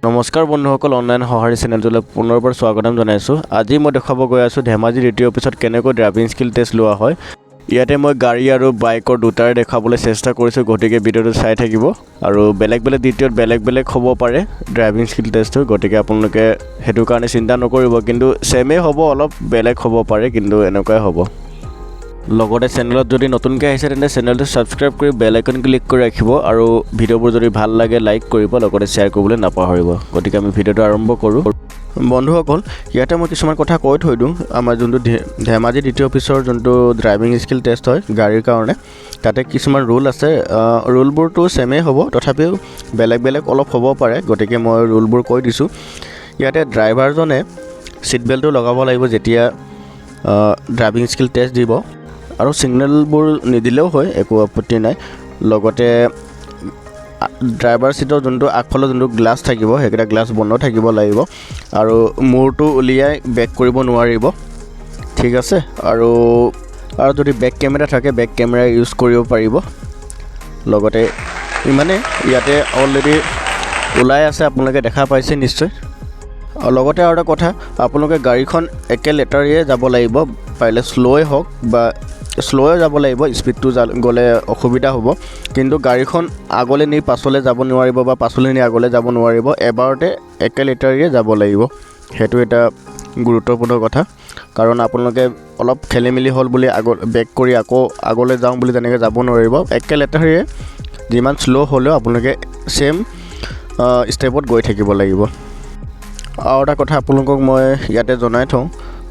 নমস্কাৰ বন্ধুসকল, অনলাইন সঁহাৰি চেনেলটোলৈ পুনৰবাৰ স্বাগতম জনাইছোঁ। আজি মই দেখাব গৈ আছোঁ ধেমাজি দ্বিতীয় অফিচত কেনেকৈ ড্ৰাইভিং স্কিল টেষ্ট লোৱা হয়। ইয়াতে মই গাড়ী আৰু বাইকৰ দুটাৰে দেখাবলৈ চেষ্টা কৰিছোঁ, গতিকে ভিডিঅ'টো চাই থাকিব। আৰু বেলেগ দ্বিতীয়ত বেলেগ হ'ব পাৰে ড্ৰাইভিং স্কিল টেষ্টটো, গতিকে আপোনালোকে সেইটো কাৰণে চিন্তা নকৰিব। কিন্তু ছেমেই হ'ব, অলপ বেলেগ হ'ব পাৰে, কিন্তু এনেকুৱাই হ'ব। লগতে চেনেলত যদি নতুনকৈ আহিছে তেন্তে চেনেলটো ছাবস্ক্ৰাইব কৰি বেল আইকন ক্লিক কৰি ৰাখিব আৰু ভিডিঅ'বোৰ যদি ভাল লাগে লাইক কৰিব, লগতে শ্বেয়াৰ কৰিবলৈ নাপাহৰিব। গতিকে আমি ভিডিঅ'টো আৰম্ভ কৰোঁ। বন্ধুসকল, ইয়াতে মই কিছুমান কথা কৈ থৈ দিওঁ। আমাৰ যোনটো ধেমাজি দ্বিতীয় অফিচৰ যোনটো ড্ৰাইভিং স্কিল টেষ্ট হয় গাড়ীৰ কাৰণে, তাতে কিছুমান ৰুল আছে। ৰুলবোৰটো ছেমেই হ'ব, তথাপিও বেলেগ অলপ হ'ব পাৰে, গতিকে মই ৰুলবোৰ কৈ দিছোঁ। ইয়াতে ড্ৰাইভাৰজনে ছিট বেল্টটো লগাব লাগিব যেতিয়া ড্ৰাইভিং স্কিল টেষ্ট দিব, আৰু ছিগনেলবোৰ নিদিলেও হয়, একো আপত্তি নাই। লগতে ড্ৰাইভাৰ ছিটৰ যোনটো আগফালৰ যোনটো গ্লাছ থাকিব, সেইকেইটা গ্লাছ বন্ধ থাকিব লাগিব, আৰু মূৰটো উলিয়াই বেক কৰিব নোৱাৰিব, ঠিক আছে। আৰু যদি বেক কেমেৰা থাকে, বেক কেমেৰা ইউজ কৰিব পাৰিব। লগতে ইমানে, ইয়াতে অলৰেডি ওলাই আছে, আপোনালোকে দেখা পাইছে নিশ্চয়। লগতে আৰু এটা কথা, আপোনালোকে গাড়ীখন একে লেটাৰিয়ে যাব লাগিব, পাৰিলে শ্ল'ই হওক বা শ্ল'য়ে যাব লাগিব। স্পীডটো গ'লে অসুবিধা হ'ব, কিন্তু গাড়ীখন আগলৈ নি পাছলৈ যাব নোৱাৰিব বা পাছলৈ নি আগলৈ যাব নোৱাৰিব, এবাৰতে একে লেটাৰিয়ে যাব লাগিব। সেইটো এটা গুৰুত্বপূৰ্ণ কথা, কাৰণ আপোনালোকে অলপ খেলি মেলি হ'ল বুলি বেক কৰি আকৌ আগলৈ যাওঁ বুলি তেনেকৈ যাব নোৱাৰিব। একে লেটাৰিয়ে যিমান শ্ল' হ'লেও আপোনালোকে ছেম ষ্টেপত গৈ থাকিব লাগিব। আৰু এটা কথা আপোনালোকক মই ইয়াতে জনাই থওঁ,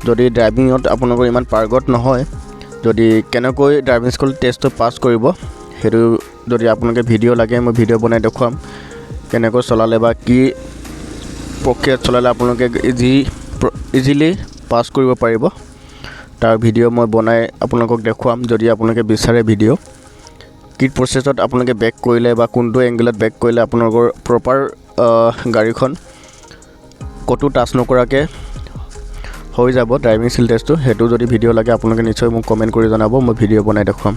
যদি ড্ৰাইভিঙত আপোনালোকৰ ইমান পাৰ্গত নহয়, যদি কেনেকৈ ড্ৰাইভিং স্কুল টেষ্টটো পাছ কৰিব, সেইটো যদি আপোনালোকে ভিডিঅ' লাগে, মই ভিডিঅ' বনাই দেখুৱাম কেনেকৈ চলালে বা কি প্ৰক্ৰিয়াত চলালে আপোনালোকে ইজিলি পাছ কৰিব পাৰিব। তাৰ ভিডিঅ' মই বনাই আপোনালোকক দেখুৱাম, যদি আপোনালোকে বিচাৰে ভিডিঅ'। কি প্ৰচেছত আপোনালোকে বেক কৰিলে বা কোনটো এংগলত বেক কৰিলে আপোনালোকৰ প্ৰপাৰ গাড়ীখন ক'তো টাচ নকৰাকৈ হৈ যাব ড্ৰাইভিং স্কিল টেষ্টটো। সেইটো যদি ভিডিঅ' লাগে আপোনালোকে নিশ্চয় মোক কমেণ্ট কৰি জনাব, মই ভিডিঅ' বনাই দেখুৱাম।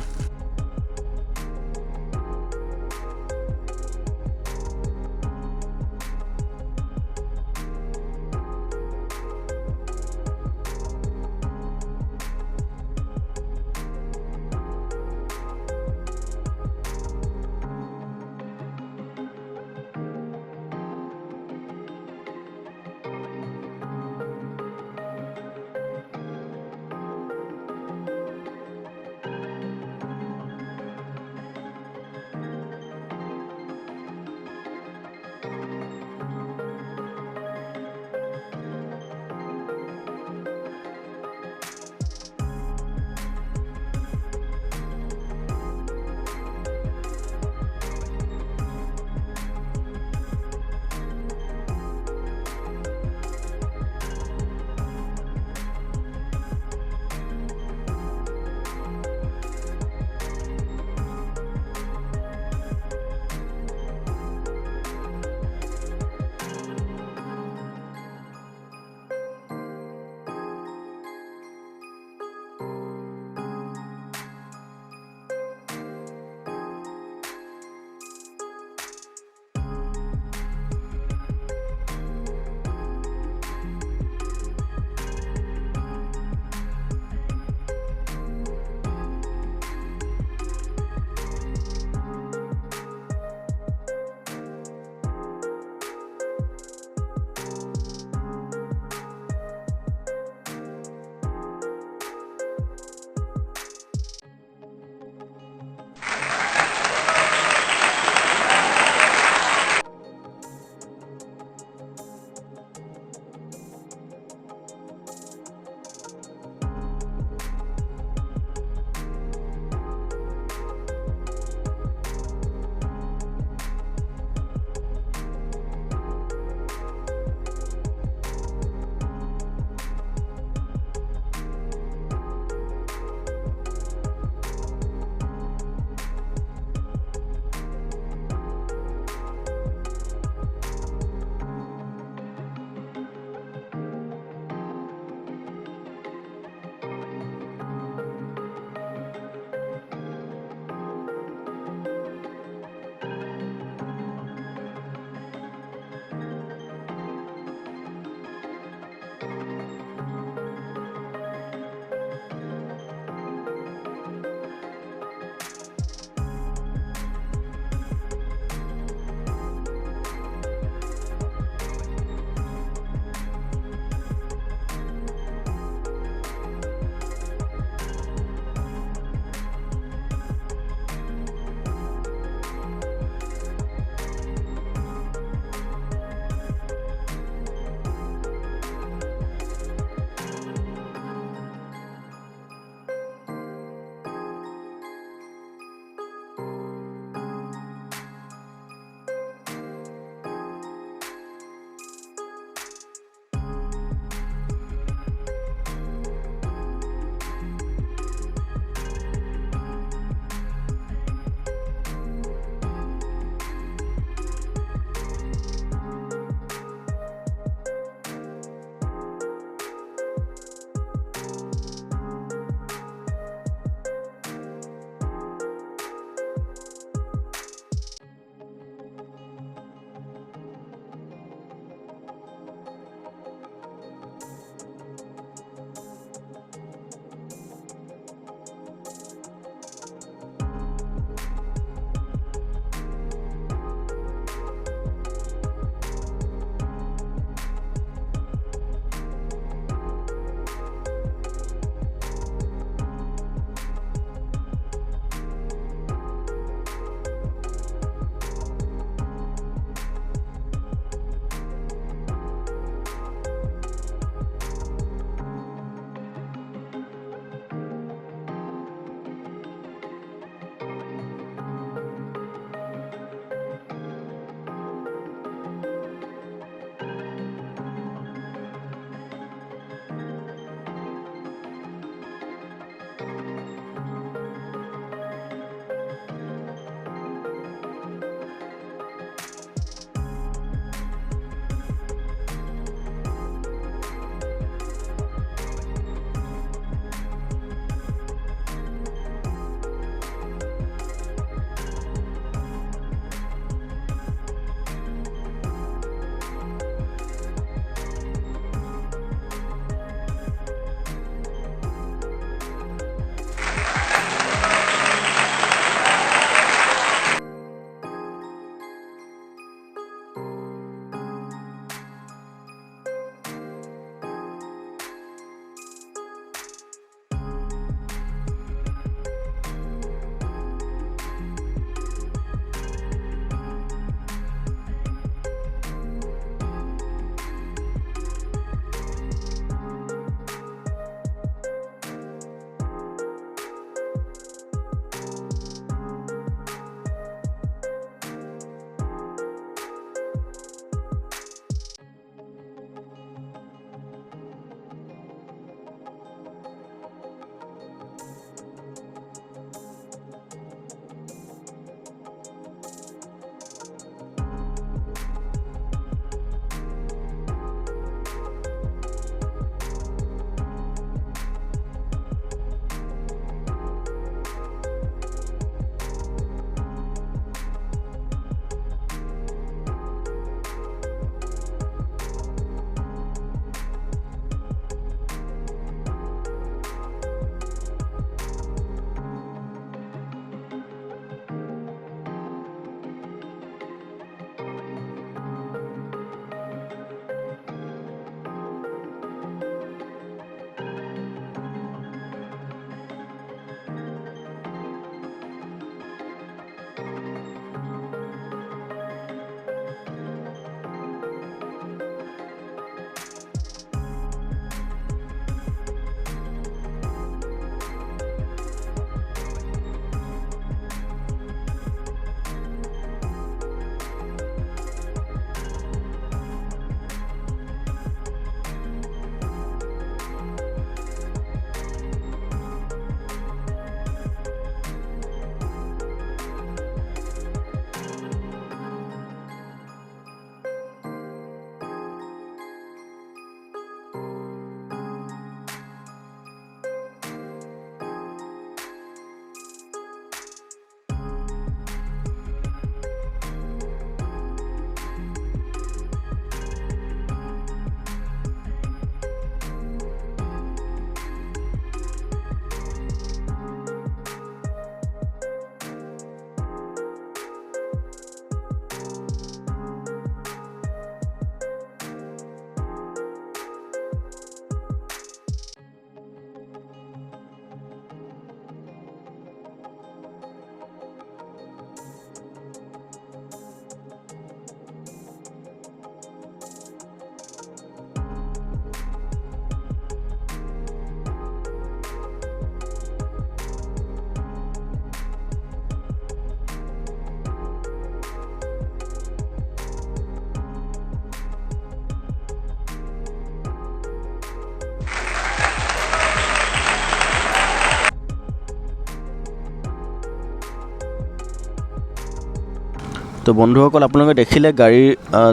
তো বন্ধুসকল আপোনালোকে দেখিলে গাড়ীৰ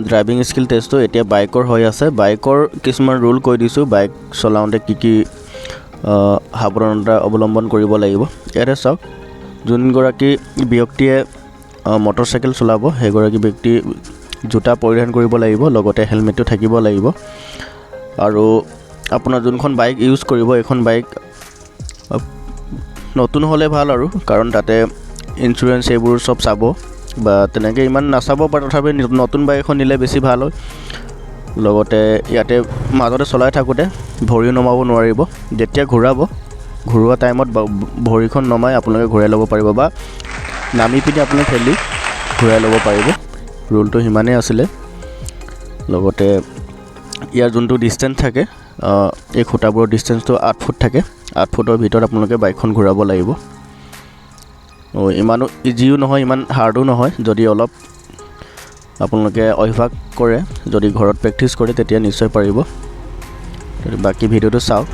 ড্ৰাইভিং স্কিল টেষ্টটো এতিয়া বাইকৰ হৈ আছে বাইকৰ কিছুমান ৰুল কৈ দিছোঁ বাইক চলাওঁতে কি সাৱধানতা অৱলম্বন কৰিব লাগিব ইয়াতে চাওক যোনগৰাকী ব্যক্তিয়ে মটৰচাইকেল চলাব সেইগৰাকী ব্যক্তি জোতা পৰিধান কৰিব লাগিব লগতে হেলমেটটো থাকিব লাগিব আৰু আপোনাৰ যোনখন বাইক ইউজ কৰিব এখন বাইক নতুন হ'লে ভাল আৰু কাৰণ তাতে ইঞ্চুৰেঞ্চ এইবোৰ সব চাব বা তেনেকৈ ইমান নাচাব পাৰে তথাপি নতুন বাইক এখন নিলে বেছি ভাল হয় লগতে ইয়াতে মাজতে চলাই থাকোঁতে ভৰি নমাব নোৱাৰিব যেতিয়া ঘূৰোৱা টাইমত ভৰিখন নমাই আপোনালোকে ঘূৰাই ল'ব পাৰিব বা নামি পিনি আপোনালোকে ঠেলি ঘূৰাই ল'ব পাৰিব ৰুলটো সিমানেই আছিলে লগতে ইয়াৰ যোনটো ডিষ্টেঞ্চ থাকে এই খুঁটাবোৰৰ ডিষ্টেঞ্চটো 8 ফুট থাকে 8 ফুটৰ ভিতৰত আপোনালোকে বাইকখন ঘূৰাব লাগিব ইমানো ইজিও নহয় ইমান হাৰ্ডো নহয় যদি অলপ আপোনালোকে অভ্যাস কৰে যদি ঘৰত প্ৰেক্টিছ কৰে তেতিয়া নিশ্চয় পাৰিব বাকি ভিডিঅ'টো চাওক